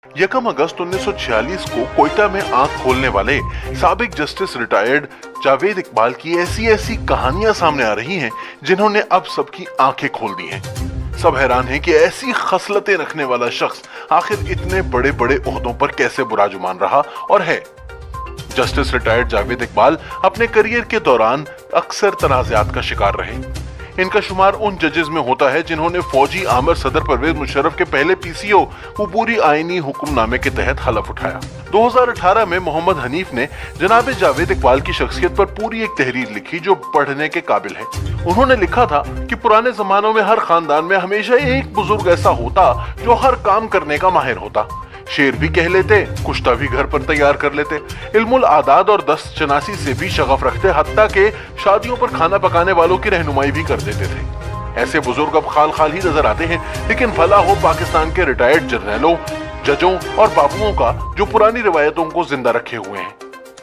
1 अगस्त 1946 को कोयटा में आंख खोलने वाले साबिक जस्टिस रिटायर्ड जावेद इकबाल की ऐसी कहानियां सामने आ रही हैं जिन्होंने अब सबकी आंखें खोल दी हैं। सब हैरान हैं कि ऐसी खसलतें रखने वाला शख्स आखिर इतने बड़े बड़े ओहदों पर कैसे बुराजुमान रहा और है। जस्टिस रिटायर्ड जावेद इकबाल अपने करियर के दौरान अक्सर तनाज़ात का शिकार रहे। इनका शुमार उन जजेस में होता है जिन्होंने फौजी आमिर सदर परवेज मुशर्रफ के पहले पीसीओ अबूरी आईनी हुक्मनामे के तहत हलफ उठाया। 2018 में मोहम्मद हनीफ ने जनाब जावेद इकबाल की शख्सियत पर पूरी एक तहरीर लिखी जो पढ़ने के काबिल है। उन्होंने लिखा था कि पुराने जमानों में हर खानदान में हमेशा एक बुजुर्ग ऐसा होता जो हर काम करने का माहिर होता, शेर भी कह लेते, कुश्ता भी घर पर तैयार कर लेते, इल्मुल आदाद और दस्त शनासी से भी शगफ रखते, हत्ता के शादियों पर खाना पकाने वालों की रहनुमाई भी कर देते थे। ऐसे बुजुर्ग अब खाल ही नजर आते हैं, लेकिन भला हो पाकिस्तान के रिटायर्ड जर्नलों, जजों और बाबुओं का जो पुरानी रिवायतों को जिंदा रखे हुए हैं।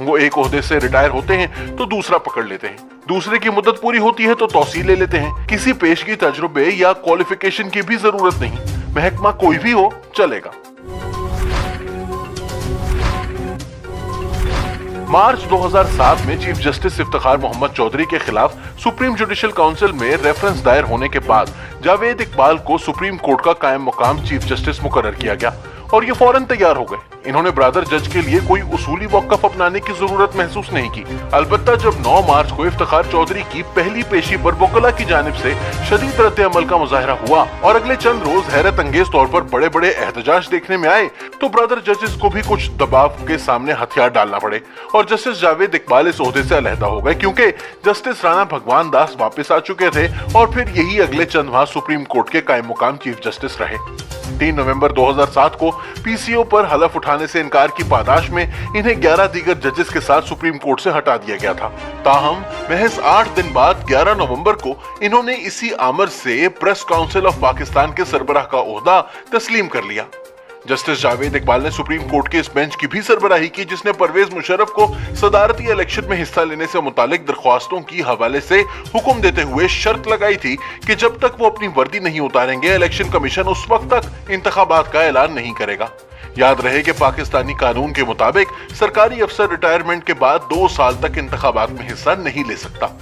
वो एक ओहदे से रिटायर होते हैं तो दूसरा पकड़ लेते हैं, दूसरे की मुद्दत पूरी होती है तो तौसील ले लेते हैं। किसी पेशगी तजुर्बे या क्वालिफिकेशन की भी जरूरत नहीं, महकमा कोई भी हो चलेगा। मार्च 2007 में चीफ जस्टिस इफ्तिखार मोहम्मद चौधरी के खिलाफ सुप्रीम जुडिशियल काउंसिल में रेफरेंस दायर होने के बाद जावेद इकबाल को सुप्रीम कोर्ट का कायम मुकाम चीफ जस्टिस मुकर्रर किया गया और ये फौरन तैयार हो गए। इन्होंने ब्रदर जज के लिए कोई उसूली वक़्फ़ अपनाने की जरूरत महसूस नहीं की। अलबत्ता जब 9 मार्च को इफ्तिखार चौधरी की पहली पेशी पर वकला की जानिब से शदीद रद्द अमल का मुजाहरा हुआ और अगले चंद रोज हैरत अंगेज तौर पर बड़े बड़े एहतजाज देखने में आए, तो ब्रदर जजेस को भी कुछ दबाव के सामने हथियार डालना पड़े और जस्टिस जावेद इकबाल इस ओहदे से अलहदा हो गए, क्योंकि जस्टिस राणा भगवान दास वापस आ चुके थे और फिर यही अगले चंद माह सुप्रीम कोर्ट के कायम मुकाम चीफ जस्टिस रहे। 3 नवंबर 2007 को पीसीओ पर हलफ उठाने से इनकार की पादाश में इन्हें 11 दीगर जजेस के साथ सुप्रीम कोर्ट से हटा दिया गया था। ताहम महज 8 दिन बाद 11 नवंबर को इन्होंने इसी आमर से प्रेस काउंसिल ऑफ पाकिस्तान के सरबराह का ओहदा तस्लीम कर लिया। जस्टिस जावेद इकबाल ने सुप्रीम कोर्ट के इस बेंच की भी सरबराही की जिसने परवेज मुशर्रफ को सदारती इलेक्शन में हिस्सा लेने से मुतालिक दरख्वास्तों की हवाले से हुक्म देते हुए शर्त लगाई थी कि जब तक वो अपनी वर्दी नहीं उतारेंगे इलेक्शन कमीशन उस वक्त तक इंतखाबात का ऐलान नहीं करेगा। याद रहे कि पाकिस्तानी कानून के मुताबिक सरकारी अफसर रिटायरमेंट के बाद 2 साल तक इंतखाबात में हिस्सा नहीं ले सकता।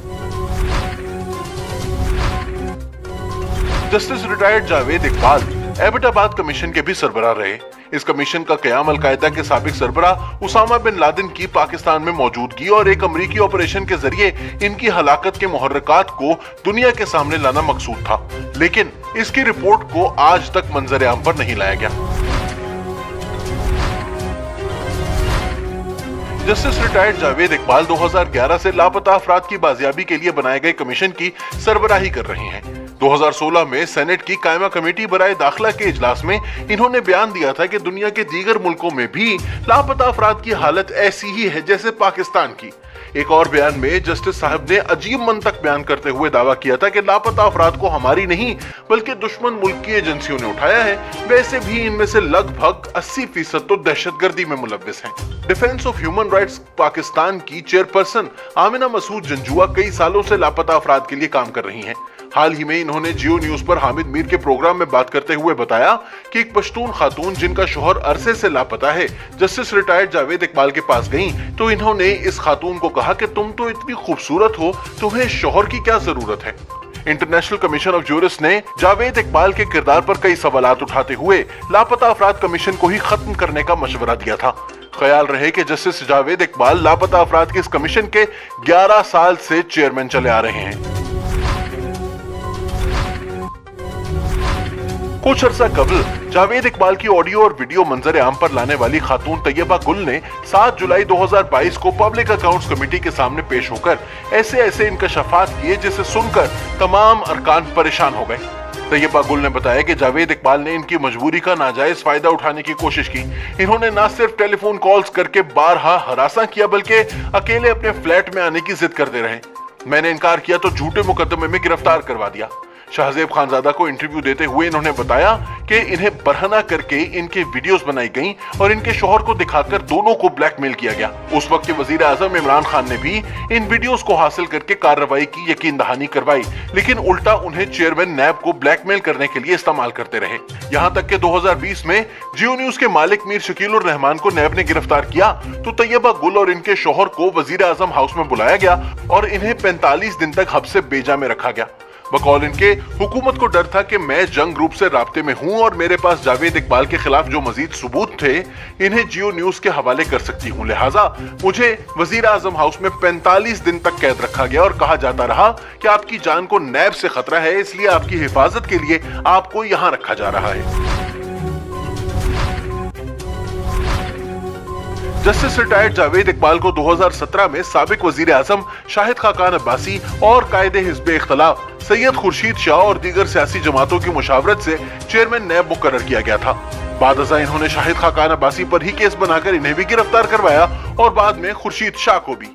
Justice retired Javed Iqbal Abbottabad commission के भी सरबराह रहे। इस कमीशन का क़याम अल-कायदा के साबिक सरबराह उसामा बिन लादेन की पाकिस्तान में मौजूदगी और एक अमरीकी ऑपरेशन के जरिए इनकी हलाकत के मुहर्रिकात को दुनिया के सामने लाना मकसूद था, लेकिन इसकी रिपोर्ट को आज तक मंजर आम पर नहीं लाया गया। जस्टिस रिटायर्ड जावेद इकबाल 2011 से लापता अफराद की बाजियाबी के लिए बनाए गए कमीशन की सरबराही कर रहे हैं। 2016 में सेनेट की कायमा कमेटी बराए दाखिला के इजलास में इन्होंने बयान दिया था कि दुनिया के दीगर मुल्कों में भी लापता अफराद की हालत ऐसी ही है जैसे पाकिस्तान की। एक और बयान में जस्टिस साहब ने अजीब मंतक बयान करते हुए दावा किया था कि लापता अफराद को हमारी नहीं बल्कि दुश्मन मुल्क की एजेंसियों ने उठाया है, वैसे भी इनमें से लगभग 80% तो दहशतगर्दी में मुलव्विस हैं। Defence of human rights Pakistan की चेयरपर्सन आमिना मसूद जंजुआ कई सालों से लापता अफराद के लिए काम कर रही हैं। हाल ही में इन्होंने जियो न्यूज पर हामिद मीर के प्रोग्राम में बात करते हुए बताया कि एक पश्तून खातून जिनका शोहर अरसे से लापता है जस्टिस रिटायर्ड जावेद इकबाल के पास गईं, तो इन्होंने इस खातून को कहा कि तुम तो इतनी खूबसूरत हो, तुम्हें शोहर की क्या जरूरत है। इंटरनेशनल कमीशन ऑफ जूरिस्ट ने जावेद इकबाल के किरदार पर कई सवालात उठाते हुए लापता अफराद कमीशन को ही खत्म करने का मशवरा दिया था। ख्याल रहे कि जस्टिस जावेद इकबाल लापता अफराद के इस कमीशन के 11 साल से चेयरमैन चले आ रहे हैं। कुछ अरसा कबल जावेद इकबाल की ऑडियो और वीडियो मंजर आम पर लाने वाली खातून तैयबा गुल ने 7 जुलाई 2022 को पब्लिक अकाउंट्स कमेटी के सामने पेश होकर ऐसे इंकशाफात किए जिसे सुनकर तमाम अरकान परेशान हो गए। तैयबा गुल ने बताया कि जावेद इकबाल ने इनकी मजबूरी का नाजायज फायदा उठाने की कोशिश की। इन्होंने न सिर्फ टेलीफोन कॉल्स करके बारहा हरासा किया बल्कि अकेले अपने फ्लैट में आने की जिद करते रहे। मैंने इनकार किया तो झूठे मुकदमे में गिरफ्तार करवा दिया। शाहजेब खानजादा को इंटरव्यू देते हुए इन्होंने बताया कि इन्हें बरहना करके इनके वीडियोस बनाई गईं और इनके शौहर को दिखाकर दोनों को ब्लैकमेल किया गया। उस वक्त के वजीर आजम इमरान खान ने भी इन वीडियोस को हासिल करके कार्रवाई की यकीन दहानी करवाई, लेकिन उल्टा उन्हें चेयरमैन नैब को ब्लैकमेल करने के लिए इस्तेमाल करते रहे। यहाँ तक कि 2020 में जियो न्यूज के मालिक मीर शकीलुर रहमान को नैब ने गिरफ्तार किया तो तैयबा गुल और इनके शौहर को वजीर आजम हाउस में बुलाया गया और इन्हें 45 दिन तक हब्स बेजा में रखा गया। बकौल इनके हुकूमत को डर था कि मैं जंग ग्रुप से राब्ते में हूं और मेरे पास जावेद इकबाल के खिलाफ जो मजीद सबूत थे इन्हें जियो न्यूज के हवाले कर सकती हूं, लिहाजा मुझे वजीर आजम हाउस में 45 दिन तक कैद रखा गया और कहा जाता रहा कि आपकी जान को नैब से खतरा है, इसलिए आपकी हिफाजत के लिए आपको यहां रखा जा रहा है। जस्टिस रिटायर्ड जावेद इकबाल को 2017 में साबिक वजीर आजम शाहिद खाकान अब्बासी और कायदे हिज़्ब इख्तिलाफ सैयद खुर्शीद शाह और दीगर सियासी जमातों की मुशावरत से चेयरमैन नैब मुकर्रर किया गया था। बाद अज़ा इन्होंने शाहिद खाकान अब्बासी पर ही केस बनाकर इन्हें भी गिरफ्तार करवाया और बाद में खुर्शीद शाह को भी।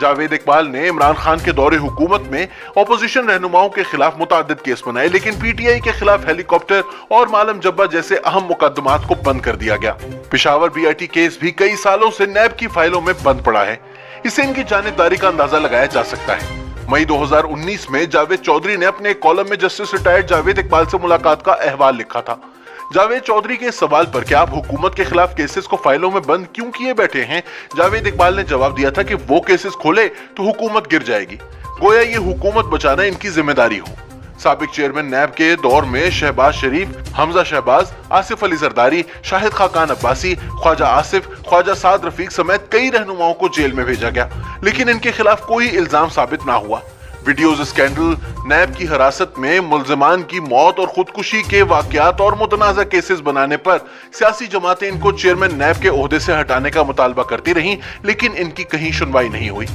जावेद इकबाल ने इमरान खान के दौरे हुकूमत में अपोजिशन रहनुमाओं के खिलाफ मुतादिद केस बनाए, लेकिन पीटीआई के खिलाफ हेलीकॉप्टर और मालम जब्बा जैसे अहम मुकदमात को बंद कर दिया गया। पेशावर बीआईटी केस भी कई सालों से नैब की फाइलों में बंद पड़ा है। इससे इनकी जानिबदारी का अंदाजा लगाया जा सकता है। मई 2019 में जावेद चौधरी ने अपने कॉलम में जस्टिस रिटायर्ड जावेद इकबाल से मुलाकात का अहवाल लिखा था। जावेद चौधरी के सवाल पर कि आप हुकूमत के खिलाफ केसेस को फाइलों में बंद क्यों किए बैठे हैं, जावेद इकबाल ने जवाब दिया था कि वो केसेस खोले तो हुकूमत गिर जाएगी, गोया ये हुकूमत बचाना इनकी जिम्मेदारी हो। साबिक चेयरमैन नैब के दौर में शहबाज शरीफ, हमजा शहबाज, आसिफ अली जरदारी, शाहिद खाकान अब्बासी, ख्वाजा आसिफ, ख्वाजा साद रफीक समेत कई रहनुमाओं को जेल में भेजा गया, लेकिन इनके खिलाफ कोई इल्जाम साबित ना हुआ। वीडियोज स्कैंडल, नैब की हिरासत में मुल्जिमान की मौत और खुदकुशी के वाकयात और मुतनाज़ा केसेस बनाने पर सियासी जमातें इनको चेयरमैन नैब के ओहदे से हटाने का मुतालबा करती रहीं, लेकिन इनकी कहीं सुनवाई नहीं हुई।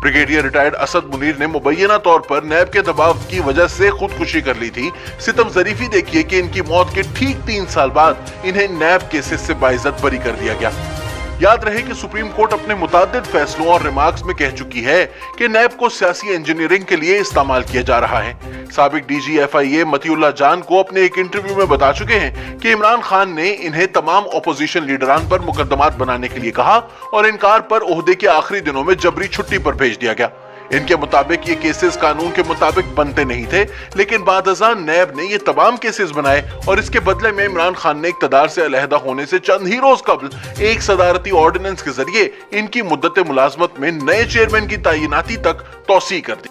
ब्रिगेडियर रिटायर्ड असद मुनीर ने मुबैना तौर पर नैब के दबाव की वजह से खुदकुशी कर ली थी। सितम ज़रीफी देखिए कि इनकी मौत के ठीक 3 साल बाद इन्हें नैब केसेस से बाइज्जत बरी कर दिया गया। याद रहे कि सुप्रीम कोर्ट अपने मुताद्दिद फैसलों और रिमार्क्स में कह चुकी है कि नैब को सियासी इंजीनियरिंग के लिए इस्तेमाल किया जा रहा है। साबिक डीजी FIA मतीउल्लाह जान को अपने एक इंटरव्यू में बता चुके हैं कि इमरान खान ने इन्हें तमाम अपोजिशन लीडरान पर मुकदमात बनाने के लिए कहा और इनकार पर ओहदे के आखिरी दिनों में जबरी छुट्टी पर भेज दिया गया। इनके मुताबिक ये केसेस कानून के मुताबिक बनते नहीं थे, लेकिन बाद अज़ां नैब ने ये तमाम केसेस बनाए और इसके बदले में इमरान खान ने इक़्तिदार से अलहदा होने से चंद ही रोज कबल एक सदारती ऑर्डिनेंस के जरिए इनकी मुद्दत मुलाजमत में नए चेयरमैन की तैनाती तक तौसी कर दी।